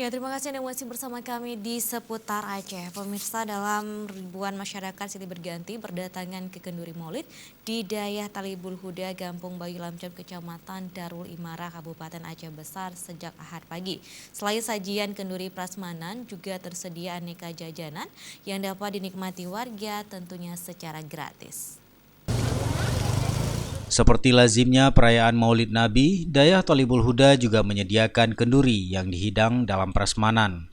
Ya, terima kasih Anda masih bersama kami di Seputar Aceh. Pemirsa, dalam ribuan masyarakat silih berganti berdatangan ke Kenduri Maulid di Dayah Talibul Huda, Gampung Bayu Lamjam, Kecamatan Darul Imara, Kabupaten Aceh Besar sejak Ahad pagi. Selain sajian kenduri prasmanan, juga tersedia aneka jajanan yang dapat dinikmati warga tentunya secara gratis. Seperti lazimnya perayaan Maulid Nabi, Dayah Talibul Huda juga menyediakan kenduri yang dihidang dalam prasmanan.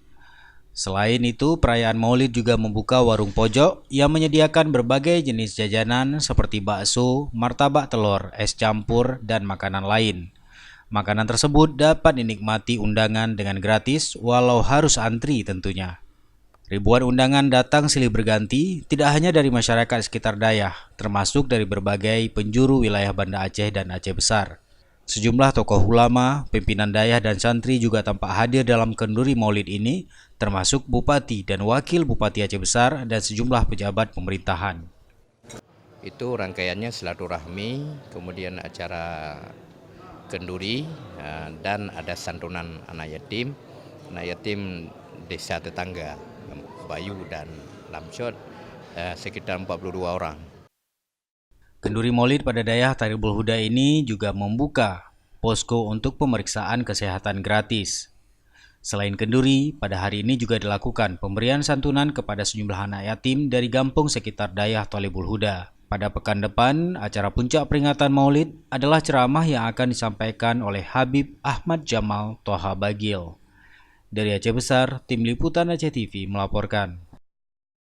Selain itu, perayaan Maulid juga membuka warung pojok yang menyediakan berbagai jenis jajanan seperti bakso, martabak telur, es campur, dan makanan lain. Makanan tersebut dapat dinikmati undangan dengan gratis walau harus antri tentunya. Ribuan undangan datang silih berganti, tidak hanya dari masyarakat sekitar Dayah, termasuk dari berbagai penjuru wilayah Banda Aceh dan Aceh Besar. Sejumlah tokoh ulama, pimpinan Dayah dan santri juga tampak hadir dalam kenduri Maulid ini, termasuk Bupati dan Wakil Bupati Aceh Besar dan sejumlah pejabat pemerintahan. Itu rangkaiannya silaturahmi, kemudian acara kenduri, dan ada santunan anak yatim desa tetangga, Bayu dan Lamsot, sekitar 42 orang. Kenduri Maulid pada Dayah Talibul Huda ini juga membuka posko untuk pemeriksaan kesehatan gratis. Selain kenduri, pada hari ini juga dilakukan pemberian santunan kepada sejumlah anak yatim dari kampung sekitar Dayah Talibul Huda. Pada pekan depan, acara puncak peringatan Maulid adalah ceramah yang akan disampaikan oleh Habib Ahmad Jamal Toha Bagil. Dari Aceh Besar, Tim Liputan Aceh TV melaporkan.